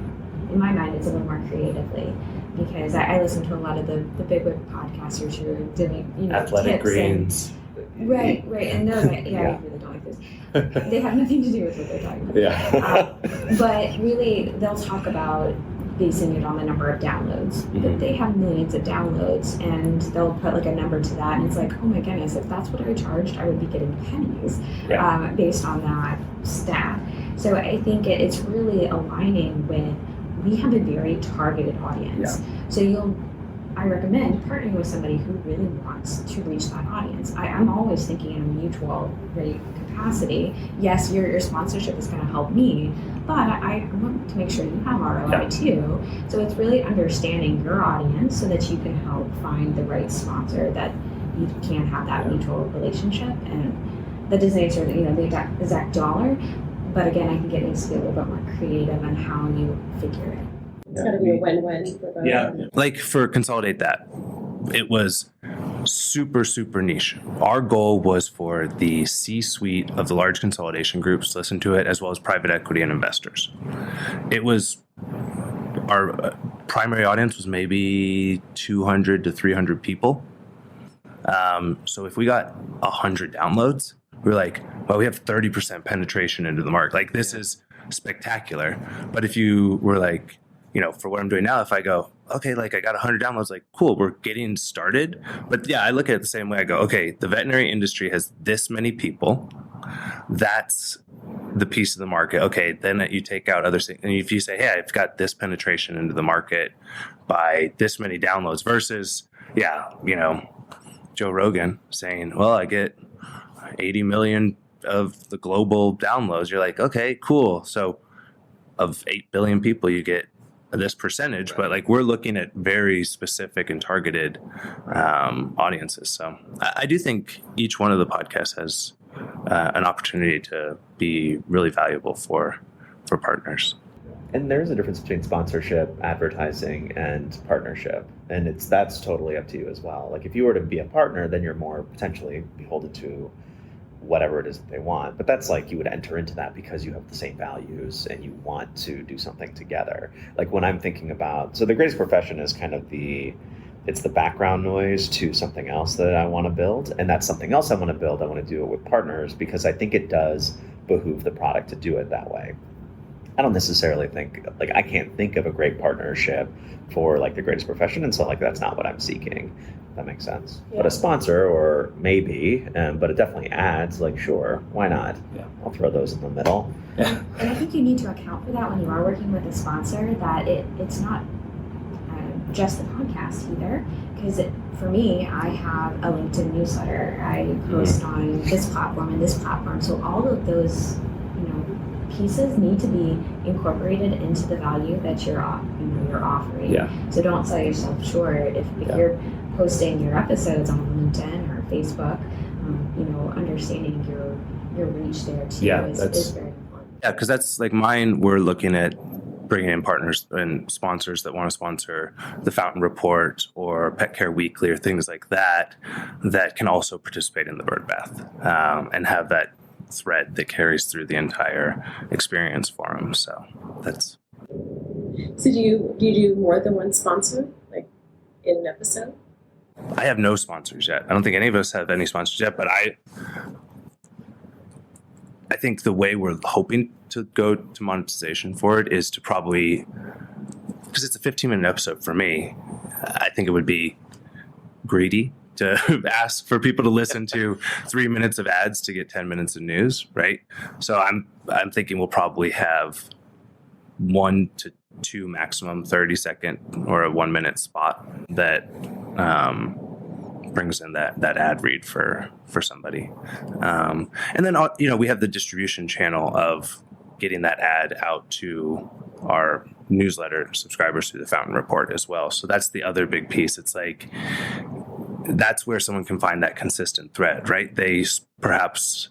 in my mind, it's a little more creatively, because I listen to a lot of the big wig podcasters who are doing, Athletic Greens. Right, and those, I really don't like those. They have nothing to do with what they're talking about. Yeah. But really, they'll talk about basing it on the number of downloads. But they have millions of downloads, and they'll put like a number to that, and it's like, oh my goodness, if that's what I charged, I would be getting pennies based on that stat. So I think it's really aligning with, we have a very targeted audience. Yeah. So I recommend partnering with somebody who really wants to reach that audience. I'm always thinking in a mutual capacity. Yes, your sponsorship is going to help me, but I want to make sure you have ROI too. So it's really understanding your audience so that you can help find the right sponsor that you can have that mutual relationship. And that doesn't answer the exact dollar, but again, I think it needs to be a little bit more creative on how you figure it. It's got to be a win-win for both. Yeah, like for Consolidate That, it was super, super niche. Our goal was for the C-suite of the large consolidation groups to listen to it, as well as private equity and investors. It was our primary audience was maybe 200 to 300 people. So if we got 100 downloads, we're like, well, we have 30% penetration into the market. Like, this is spectacular. But if you were like, for what I'm doing now, if I go, okay, like I got 100 downloads, like, cool, we're getting started. But yeah, I look at it the same way. I go, okay, the veterinary industry has this many people. That's the piece of the market. Okay, then you take out other things. And if you say, hey, I've got this penetration into the market by this many downloads versus, Joe Rogan saying, well, I get 80 million of the global downloads. You're like, okay, cool. So of 8 billion people, you get this percentage, but like we're looking at very specific and targeted audiences. So I do think each one of the podcasts has an opportunity to be really valuable for partners. And there's a difference between sponsorship, advertising, and partnership. And that's totally up to you as well. Like if you were to be a partner, then you're more potentially beholden to whatever it is that they want. But that's like you would enter into that because you have the same values and you want to do something together. Like when I'm thinking about, so the greatest profession is kind of it's the background noise to something else that I want to build. And that's something else I want to build. I want to do it with partners because I think it does behoove the product to do it that way. I don't necessarily think, like, I can't think of a great partnership for like the greatest profession. And so like, that's not what I'm seeking. If that makes sense. Yeah. But a sponsor or maybe, but it definitely adds, like, sure, why not? Yeah. I'll throw those in the middle. Yeah. And I think you need to account for that when you are working with a sponsor, that it's not just the podcast either. Because for me, I have a LinkedIn newsletter. I post on this platform and this platform. So all of those, pieces need to be incorporated into the value that you're offering. Yeah. So don't sell yourself short. If you're posting your episodes on LinkedIn or Facebook, understanding your reach there too is very important. Yeah, because that's like mine. We're looking at bringing in partners and sponsors that want to sponsor the Fountain Report or Pet Care Weekly or things like that can also participate in the bird bath and have that thread that carries through the entire experience for them. So that's. So do you do more than one sponsor, like in an episode? I have no sponsors yet. I don't think any of us have any sponsors yet, but I think the way we're hoping to go to monetization for it is to probably, because it's a 15-minute episode for me, I think it would be greedy to ask for people to listen to 3 minutes of ads to get 10 minutes of news, right? So I'm thinking we'll probably have 1 to 2 maximum 30-second or a 1-minute spot that brings in that ad read for somebody. And then we have the distribution channel of getting that ad out to our newsletter subscribers through the Fountain Report as well. So that's the other big piece. It's like that's where someone can find that consistent thread, right? They perhaps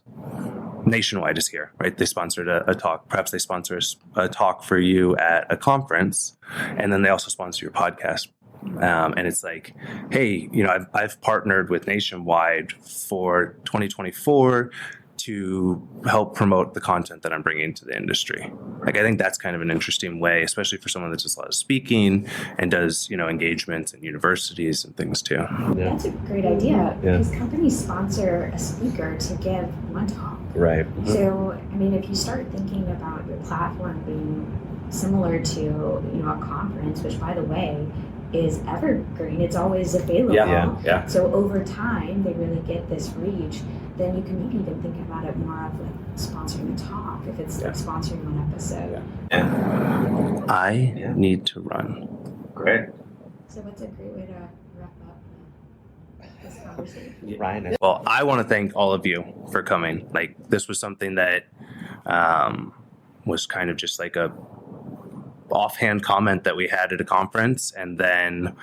Nationwide is here, right? They sponsored a talk. Perhaps they sponsor a talk for you at a conference, and then they also sponsor your podcast. And it's like, hey, I've partnered with Nationwide for 2024 to help promote the content that I'm bringing to the industry. Like, I think that's kind of an interesting way, especially for someone that does a lot of speaking and does, engagements in universities and things too. Yeah. That's a great idea because companies sponsor a speaker to give one talk. Right. Mm-hmm. So, if you start thinking about your platform being similar to, a conference, which by the way, is evergreen. It's always available. Yeah. So over time, they really get this reach. Then you can maybe even think about it more of like sponsoring a talk if it's like sponsoring one episode. Yeah. I need to run. Great. So what's a great way to wrap up this conversation? Ryan. Well, I want to thank all of you for coming. Like, this was something that was kind of just like a offhand comment that we had at a conference, and then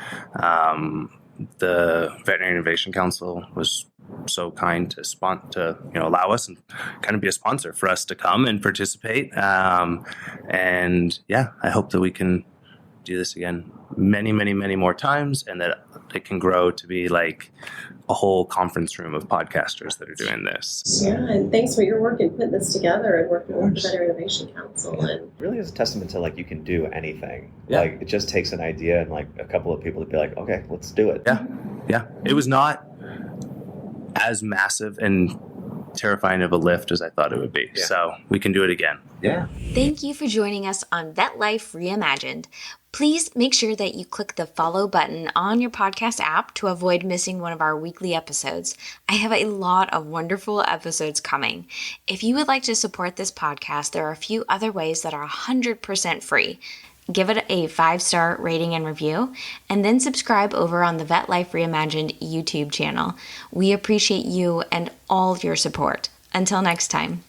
the Veterinary Innovation Council was so kind to allow us and kind of be a sponsor for us to come and participate. And I hope that we can do this again many, many, many more times, and that it can grow to be like a whole conference room of podcasters that are doing this. Yeah, and thanks for your work in putting this together and working with the Veterinary Innovation Council. And it really is a testament to like you can do anything. Yeah. Like it just takes an idea and like a couple of people to be like, okay, let's do it. Yeah. It was not as massive and terrifying of a lift as I thought it would be. Yeah. So we can do it again. Yeah. Thank you for joining us on Vet Life Reimagined. Please make sure that you click the follow button on your podcast app to avoid missing one of our weekly episodes. I have a lot of wonderful episodes coming. If you would like to support this podcast, there are a few other ways that are 100% free. Give it a 5-star rating and review, and then subscribe over on the Vet Life Reimagined YouTube channel. We appreciate you and all your support. Until next time.